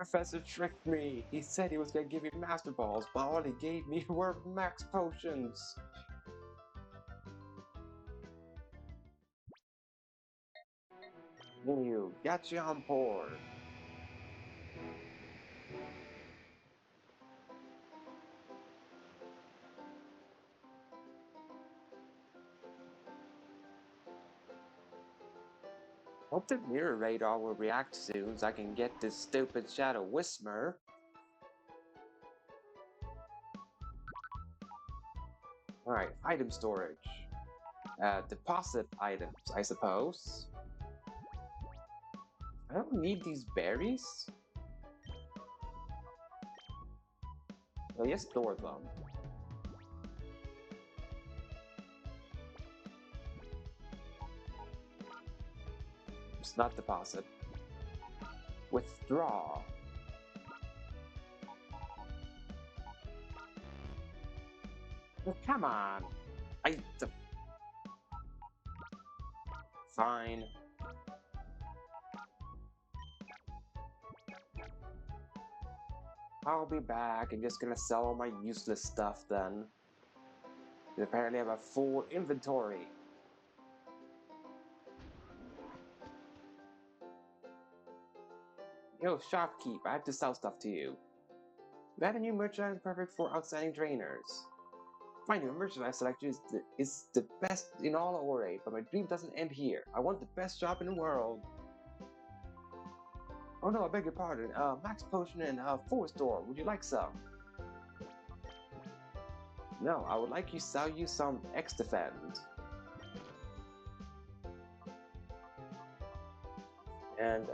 Professor tricked me. He said he was gonna give me Master Balls, but all he gave me were Max Potions. You got you on board. Hope the mirror radar will react soon so I can get this stupid Shadow Whismer. Alright, item storage. Deposit items, I suppose. I don't need these berries. Well, yes, store them. It's not deposit. Withdraw. Oh, come on. Fine. I'll be back. I'm just gonna sell all my useless stuff then. Apparently I have a full inventory. Yo, shopkeep, I have to sell stuff to you. That a new merchandise perfect for outstanding trainers. Finding a merchandise selection is the best in all of Ore, but my dream doesn't end here. I want the best shop in the world. Oh no, I beg your pardon. Max Potion and Forest Store. Would you like some? No, I would like to sell you some X-Defend. And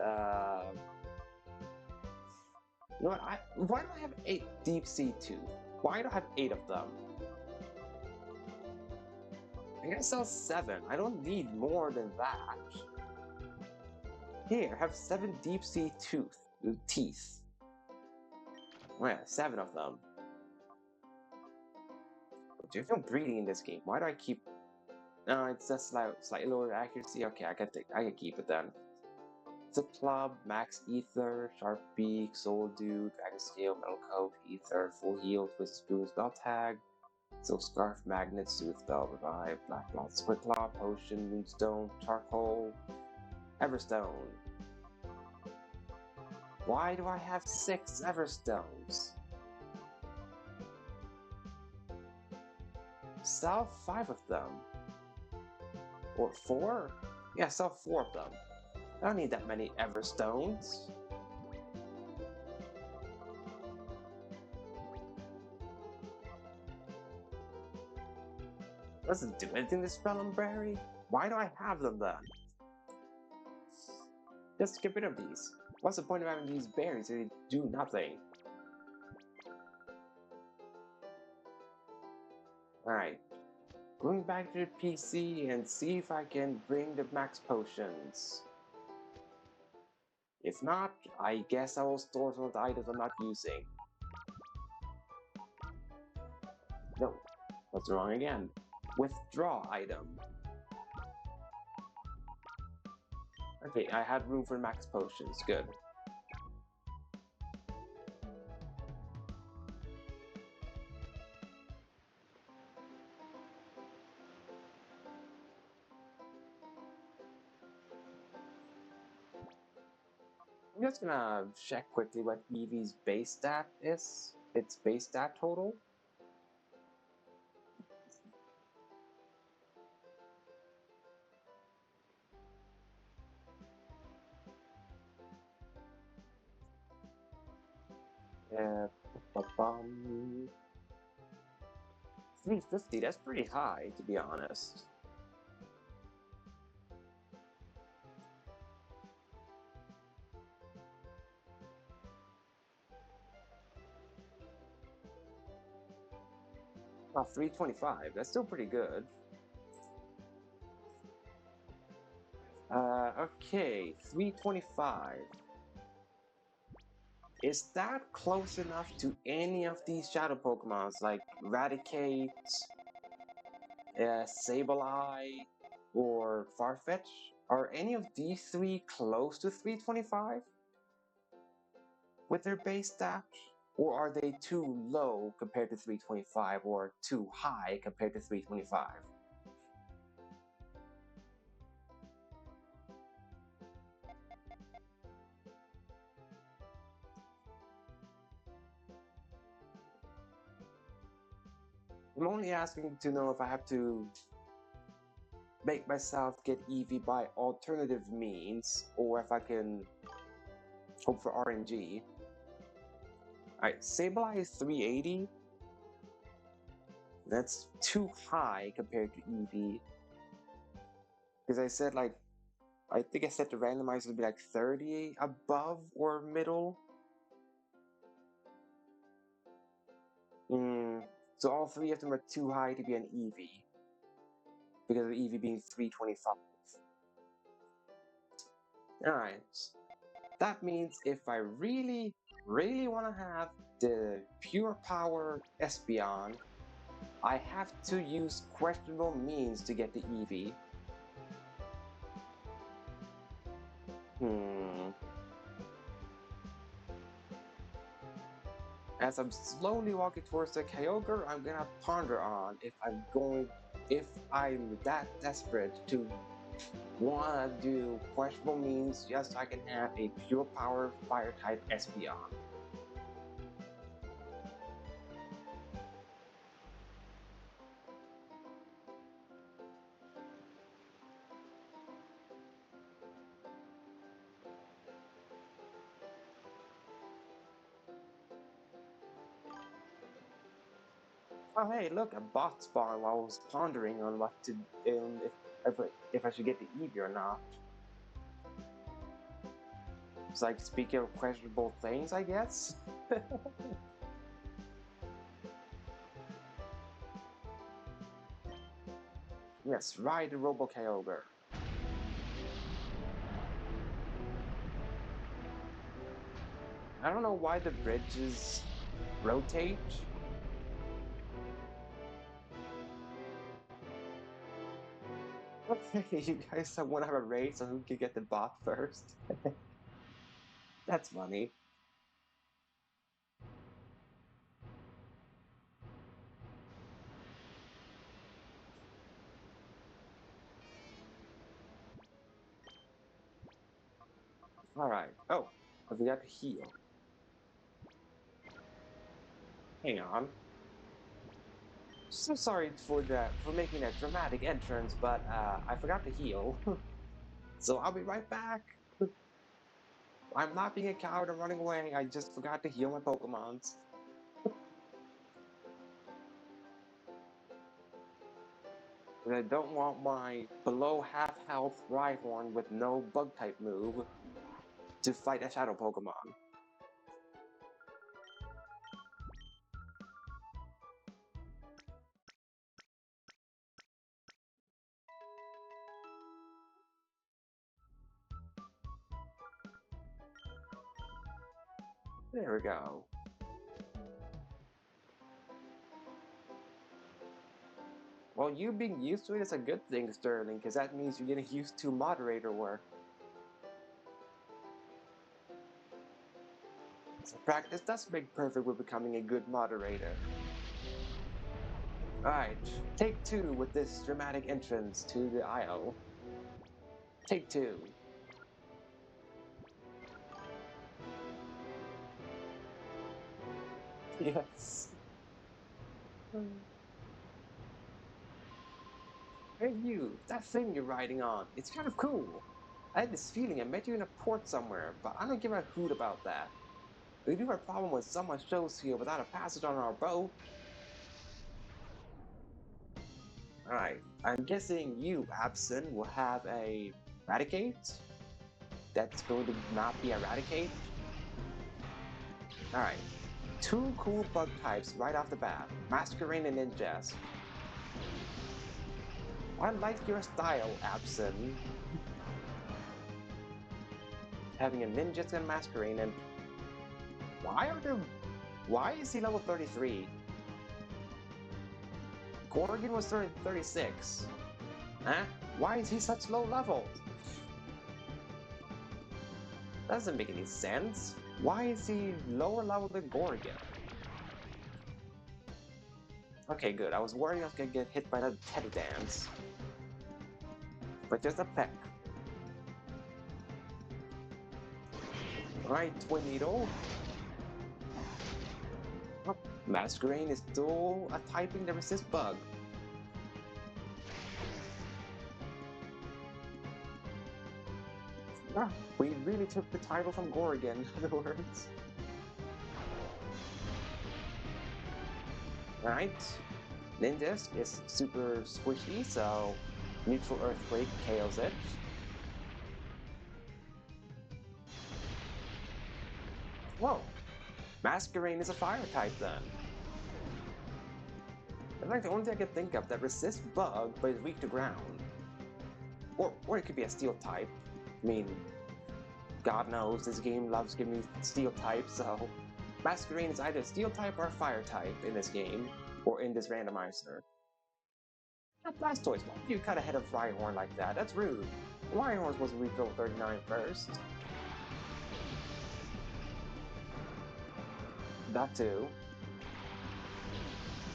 you know what? Why do I have 8 Deep Sea Tooth? Why do I have 8 of them? I'm gonna sell 7. I don't need more than that. Here, have 7 Deep Sea teeth. Oh yeah, 7 of them. There's no breeding in this game. Why do I keep? No, it's just slightly lower accuracy. Okay, I can keep it then. It's a club, max ether, sharp beak, soul dew, dragon scale, metal coat, ether, full heal, twist spoon, spell tag, silk scarf, magnet, soothe spell, revive, black blot, split claw, potion, moonstone, charcoal, everstone. Why do I have 6 everstones? Sell 5 of them. Or 4? Yeah, sell 4 of them. I don't need that many everstones. Doesn't do anything to spell Umbrary? Why do I have them then? Just get rid of these. What's the point of having these berries if they do nothing? Alright. Going back to the PC and see if I can bring the max potions. If not, I guess I will store some of the items I'm not using. No, that's wrong again. Withdraw item. Okay, I had room for max potions, good. I'm just gonna check quickly what Eevee's base stat is. Its base stat total. Ba-bum. 350, that's pretty high, to be honest. Oh, 325, that's still pretty good. Okay, 325. Is that close enough to any of these shadow Pokemons, like Raticate, Sableye, or Farfetch? Are any of these 3 close to 325? with their base stats? Or are they too low compared to 325 or too high compared to 325? I'm only asking to know if I have to make myself get EV by alternative means, or if I can hope for RNG. Alright, Sableye 380. That's too high compared to EV. Because I said, like, I think I said the randomizer would be like 30 above or middle. So all three of them are too high to be an EV. Because of the EV being 325. Alright. That means if I really want to have the pure power Espeon, I have to use questionable means to get the EV. As I'm slowly walking towards the Kyogre, I'm gonna ponder on if I'm that desperate to wanna do questionable means just so I can have a pure power fire type Espeon. Oh hey, look, a bot spawned while I was pondering on what to if I should get the Eevee or not. It's like, speaking of questionable things, I guess? Yes, ride the Robo Kyogre. I don't know why the bridges rotate. Okay, you guys want to have a race on who can get the bot first? That's funny. Alright. Oh, I forgot to heal. Hang on. So sorry for making that dramatic entrance, but I forgot to heal. So I'll be right back. I'm not being a coward and running away, I just forgot to heal my Pokemons. And I don't want my below half health Rhyhorn with no bug type move to fight a shadow Pokemon. There we go. Well, you being used to it is a good thing, Sterling, because that means you're getting used to moderator work. So practice does make perfect with becoming a good moderator. Alright, take two with this dramatic entrance to the Isle. Take two. Yes. Hey you, that thing you're riding on, it's kind of cool. I had this feeling I met you in a port somewhere, but I don't give a hoot about that. We do have a problem when someone shows here without a passage on our boat. Alright, I'm guessing you, Absent, will have a Raticate? That's going to not be Eradicate? Alright, two cool bug types right off the bat, Masquerain and Ninjas. I like your style, Absent. Having a Ninjas and Masquerain, and why is he level 33? Corrigan was 36. Huh? Why is he such low level? That doesn't make any sense. Why is he lower level than Gorgon? Okay, good. I was worried I was gonna get hit by that teddy dance. But just a peck. Alright, Twin Needle. Oh, Masquerain is still a typing that resists bug. Ah, we really took the title from Gorgon, in other words. Alright. Nindisk is super squishy, so Neutral Earthquake KOs it. Whoa! Masquerain is a fire type then. That's like the only thing I could think of that resists bug but is weak to ground. Or it could be a steel type. I mean, God knows this game loves giving me steel types, so Masquerain is either a steel type or a fire type in this game, or in this randomizer. Now, Blastoise, why did you cut ahead of Rhyhorn like that? That's rude. Rhyhorn's supposed to reach level 39 first. That too.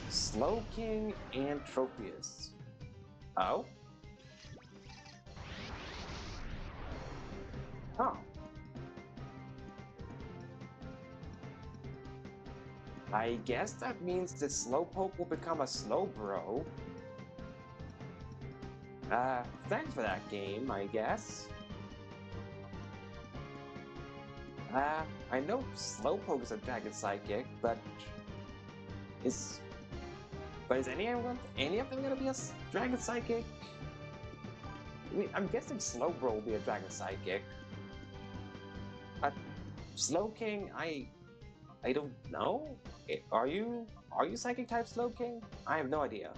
Slowking and Tropius. Oh? Oh. I guess that means that Slowpoke will become a Slowbro. Thanks for that game, I guess. I know Slowpoke is a Dragon Psychic, but is any of them gonna be a Dragon Psychic? I mean, I'm guessing Slowbro will be a Dragon Psychic. Slowking, I don't know. Are you Psychic type Slowking? I have no idea.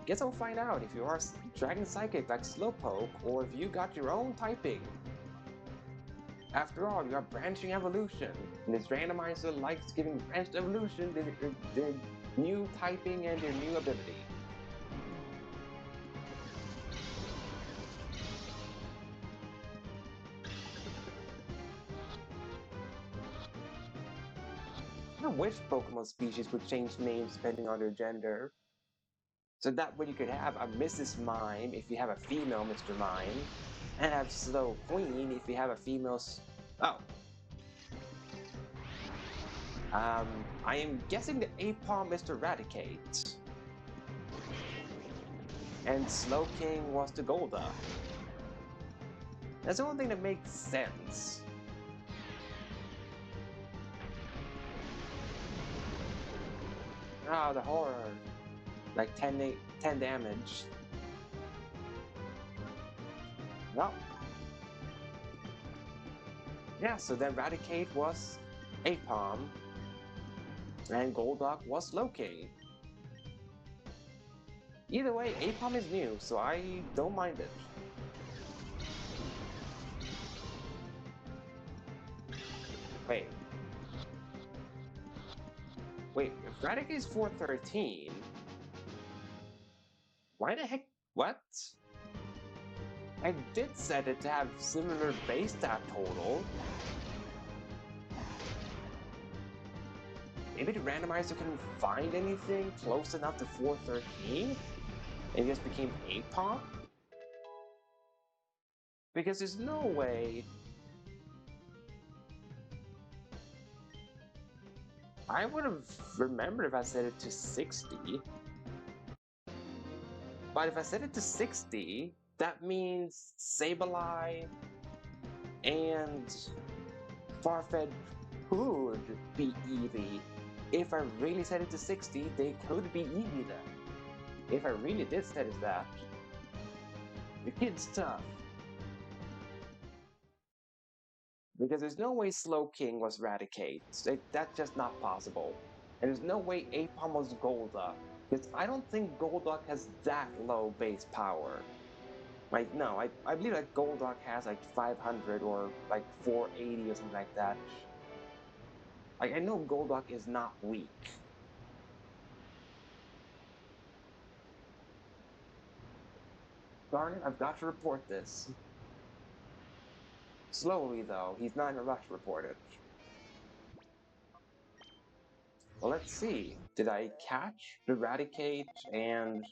Guess I'll find out if you are Dragon Psychic like Slowpoke, or if you got your own typing. After all, you are branching evolution, and this randomizer likes giving branched evolution their new typing and their new ability. I wish Pokemon species would change names depending on their gender. So that way you could have a Mrs. Mime if you have a female Mr. Mime, and have Slow Queen if you have a female oh. I am guessing the Apom is to Eradicate. And Slowking was to Golda. That's the only thing that makes sense. Ah, the horror. Like 10 damage. No. Yeah, so then Eradicate was Apom, and Golduck was Slowking. Either way, Apom is new, so I don't mind it. Wait. Wait, if Eradicate is 413, why the heck? What? I did set it to have similar base stat total. Maybe the randomizer couldn't find anything close enough to 413 and just became Apom? Because there's no way. I would have remembered if I set it to 60. But if I set it to 60, that means Sableye and Farfetch'd could be Eevee. If I really set it to 60, they could be Eevee then. If I really did set it that. The kid's tough. Because there's no way Slowking was Eradicate. That's just not possible. And there's no way Apom was Golduck. Because I don't think Golduck has that low base power. Like, no, I believe that Golduck has like 500 or like 480 or something like that. Like, I know Golduck is not weak. Darn it, I've got to report this. Slowly, though. He's not in a rush, reported. Well, let's see. Did I catch, eradicate, and...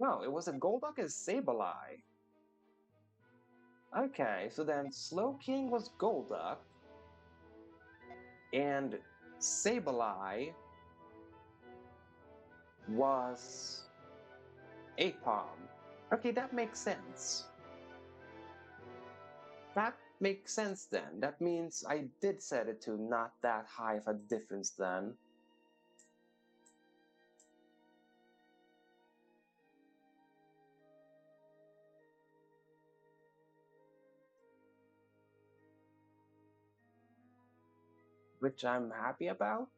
No, it was a Golduck and Sableye. Okay, so then Slowking was Golduck, and Sableye was Apom. Okay, that makes sense. That makes sense then. That means I did set it to not that high of a difference then. Which I'm happy about.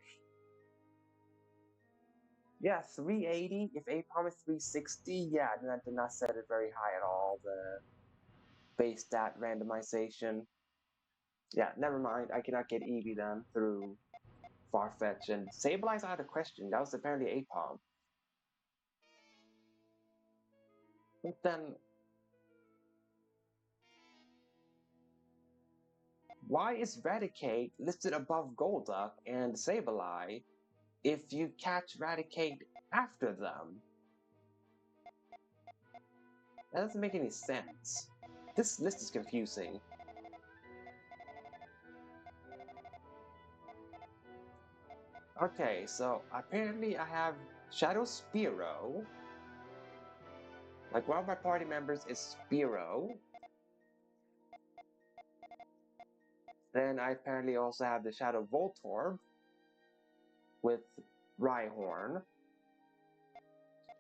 Yeah, 380. If Apom is 360, yeah, then I did not set it very high at all. The base stat randomization. Yeah, never mind. I cannot get Eevee then through Farfetch and Sableye out of question. That was apparently Apom. But then, why is Raticate listed above Golduck and Sableye if you catch Raticate after them? That doesn't make any sense. This list is confusing. Okay, so apparently I have Shadow Spearow. Like, one of my party members is Spearow. Then I apparently also have the Shadow Voltorb with Rhyhorn.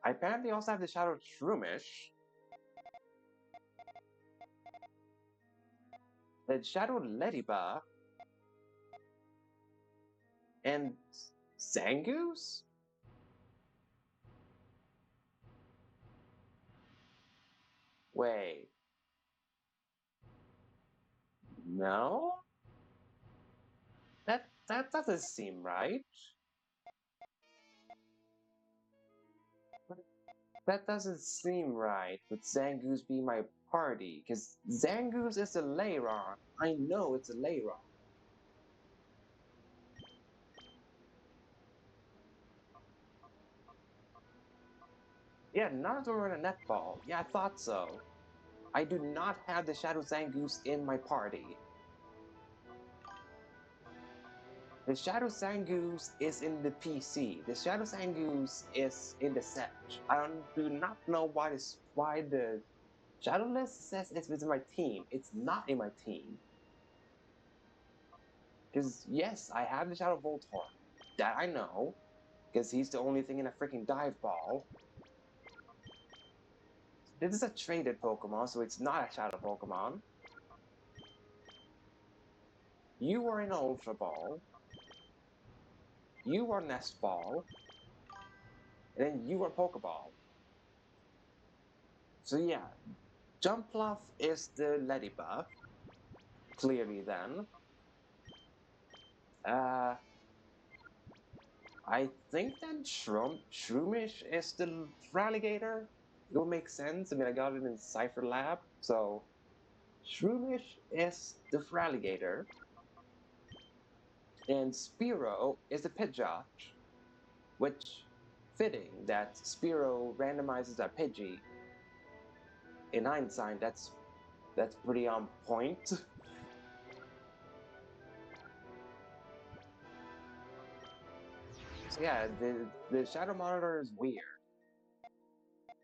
I apparently also have the Shadow Shroomish. The Shadow Ladybug. And Zangoose? Wait. No? That doesn't seem right. That doesn't seem right with Zangoose being my party, because Zangoose is a Leyron. I know it's a Leyron. Yeah, none of them are in a netball. Yeah, I thought so. I do not have the Shadow Zangoose in my party. The Shadow Zangoose is in the PC. The Shadow Zangoose is in the set. Do not know why the Shadow list says it's within my team. It's not in my team. Because yes, I have the Shadow Voltorb. That I know. Because he's the only thing in a freaking dive ball. This is a traded Pokemon, so it's not a Shadow Pokemon. You are an Ultra Ball. You are Nest Ball. And then you are Pokeball. So yeah, Jumpluff is the Ladybug. Clearly then. I think then Shroomish is the Fraligator. It would make sense. I mean, I got it in Cypher Lab, so Shroomish is the Fraligator, and Spearow is the Pidgeot, which fitting that Spearow randomizes a Pidgey. In hindsight, that's pretty on point. So yeah, the Shadow Monitor is weird.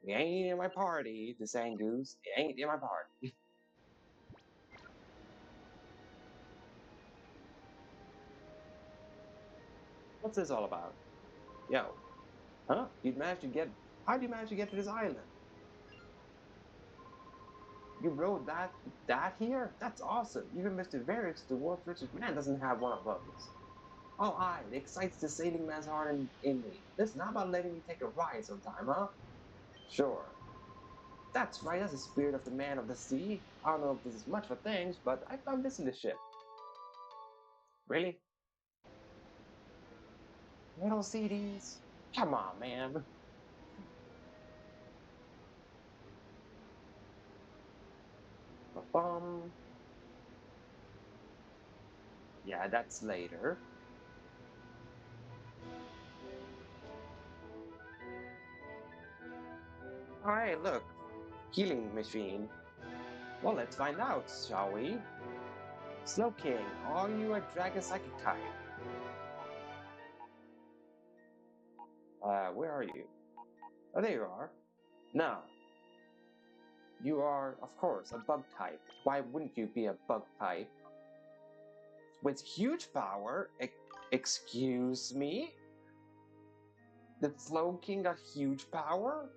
He ain't in my party, the Zangoose. He ain't in my party. What's this all about? Yo, huh? How did you manage to get to this island? You rode that here? That's awesome. Even Mr. Varix, the world's richest man, doesn't have one of those. Oh, it excites the sailing man's heart in me. Listen, how about letting me take a ride sometime, huh? Sure. That's right, that's the spirit of the man of the sea. I don't know if this is much for things, but I found this in the ship. Really? You don't see these? Come on, man. Um, yeah, that's later. Alright, look, healing machine. Well, let's find out, shall we? Slowking, are you a dragon psychic type? Where are you? Oh, there you are. Now, you are, of course, a bug type. Why wouldn't you be a bug type? With huge power? Excuse me? The Slowking got huge power?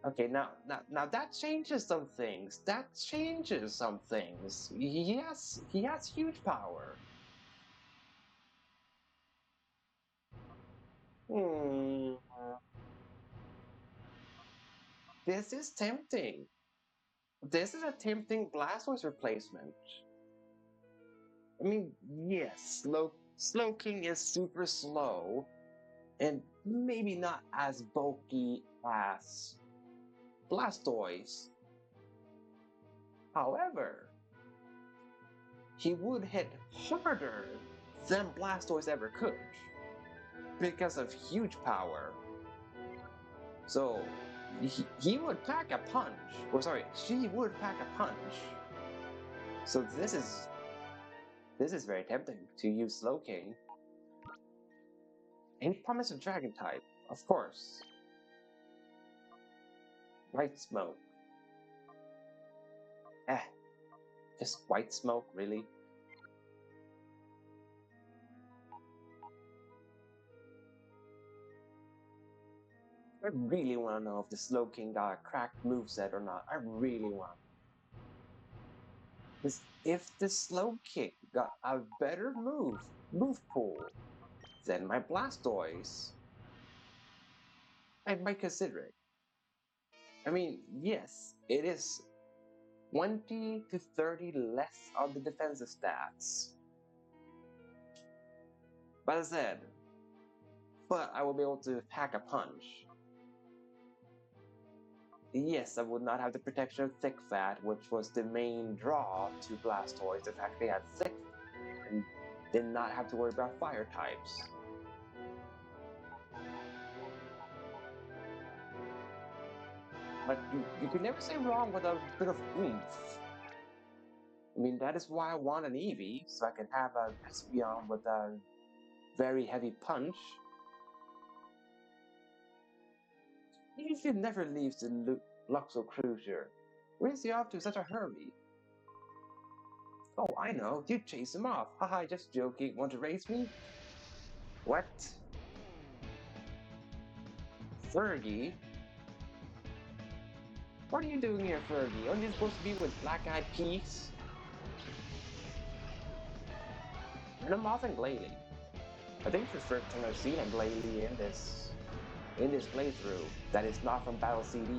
Okay, now that changes some things. That changes some things. He has huge power. Hmm. This is tempting. This is a tempting Blastoise replacement. I mean, yes, Slowking is super slow, and maybe not as bulky as Blastoise. However, he would hit harder than Blastoise ever could because of huge power. So he would pack a punch. Or sorry, she would pack a punch. So this is very tempting to use Slowking. Any promise of Dragon type, of course. White Smoke. Just White Smoke, really? I really want to know if the Slowking got a cracked moveset or not. I really want. Because if the Slowking got a better move pool than my Blastoise, I might consider it. I mean, yes, it is 20 to 30 less on the defensive stats. But as I said, but I will be able to pack a punch. Yes, I would not have the protection of Thick Fat, which was the main draw to Blastoise. The fact they had Thick and did not have to worry about fire types. But you can never say wrong with a bit of oomph. I mean, that is why I want an Eevee, so I can have a Espeon with a very heavy punch. Eevee never leaves the Luxo Cruiser. Where's he off to such a hurry? Oh, I know. You chase him off. Haha, just joking. Want to race me? What? Fergie? What are you doing here, Fergie? Aren't you supposed to be with Black Eyed Peas? Venomoth and Glalie. I think it's the first time I've seen a Glalie in this playthrough that is not from Battle CD.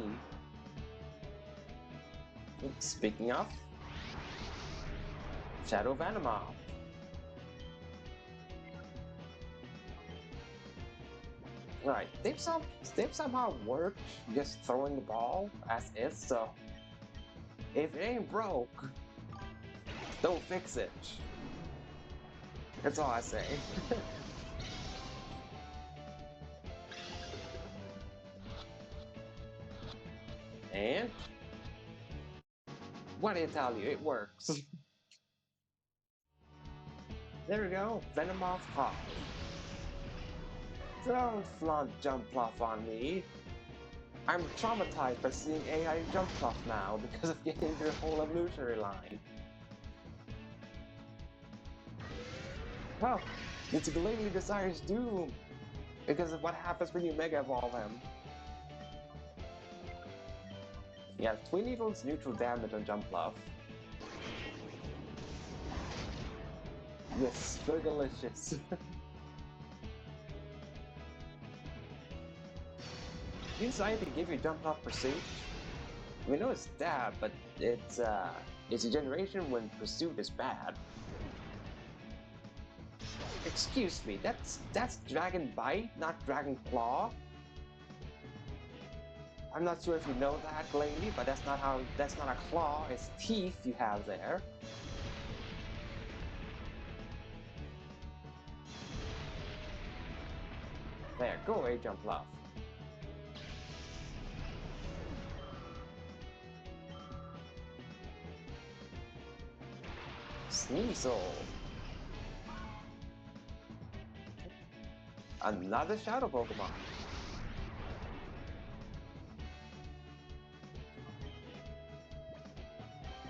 Speaking of, Shadow Venomoth. Right, they've somehow worked just throwing the ball as is, so if it ain't broke, don't fix it. That's all I say. And what did I tell you? It works. There we go, Venomoth Hawk. Don't flaunt Jumpluff on me. I'm traumatized by seeing AI Jumpluff now because of getting their whole evolutionary line. Well, it's Glalie Desire's doom because of what happens when you Mega Evolve him. Yeah, Twin Needle's neutral damage on Jumpluff. Yes, so delicious. You decided to give your Jumpluff Pursuit? We know it's stab, but it's a generation when Pursuit is bad. Excuse me, that's Dragon Bite, not Dragon Claw? I'm not sure if you know that, Glalie, but that's not a claw, it's teeth you have there. There, go away, Jumpluff. Sneasel. Another Shadow Pokemon.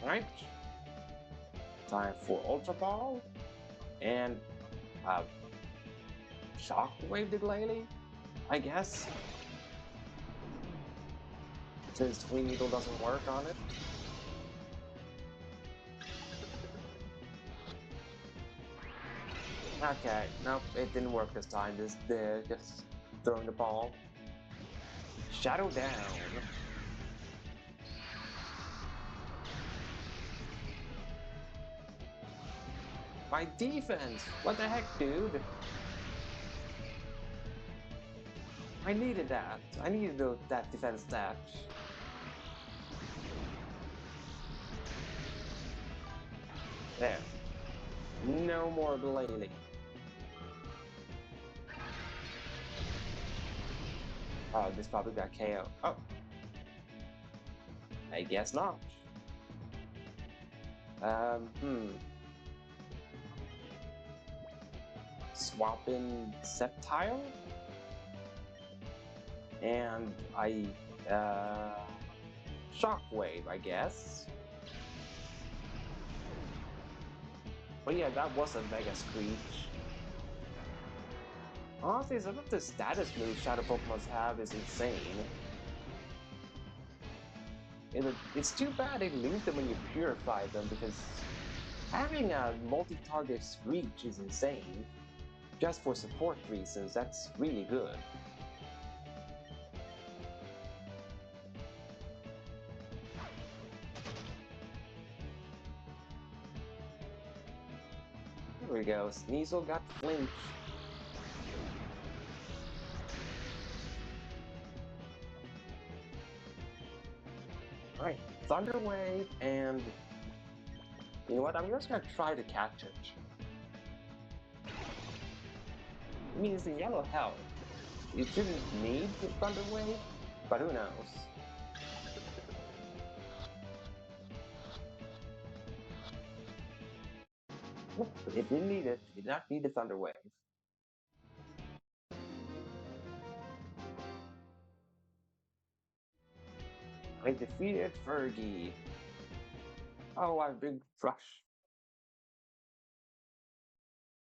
Alright. Time for Ultra Ball. And Shockwave the Glalie, I guess. Since Twin Needle doesn't work on it. Okay, nope, it didn't work this time. Just throwing the ball. Shadow down. My defense! What the heck, dude? I needed that. I needed that defense stat. There. No more Glalie. Oh, this probably got KO. Oh. I guess not. Hmm. Swapping Sceptile? And Shockwave, I guess. But yeah, that was a Mega Screech. Honestly, some of the status moves Shadow Pokemon have is insane. It's too bad they lose them when you purify them, because having a multi-target Screech is insane. Just for support reasons, that's really good. Here we go, Sneasel got Flinch. Alright, Thunder Wave, and you know what, I'm just gonna try to catch it. I mean, it's a yellow health. It shouldn't need the Thunder Wave, but who knows. It didn't need it. It did not need the Thunder Wave. I defeated Fergie. Oh, I've been crushed.